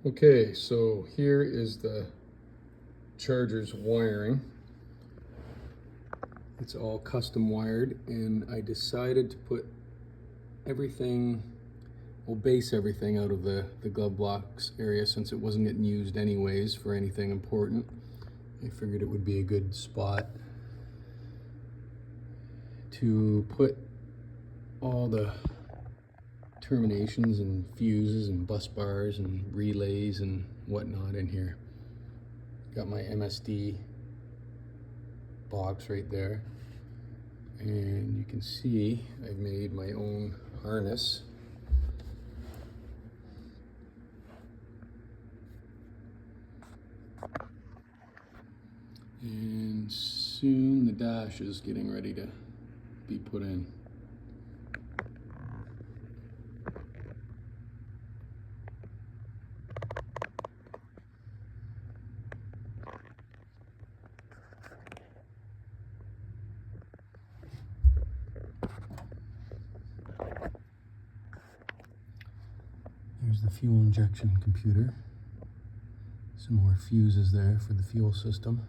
Okay, so here is the charger's wiring. It's all custom wired, and I decided to put everything, well, base everything out of the glove box area since it wasn't getting used anyways for anything important. I figured it would be a good spot to put all the terminations and fuses and bus bars and relays and whatnot in here. Got my MSD box right there, and you can see I've made my own harness. And soon the dash is getting ready to be put in. Here's the fuel injection computer. Some more fuses there for the fuel system.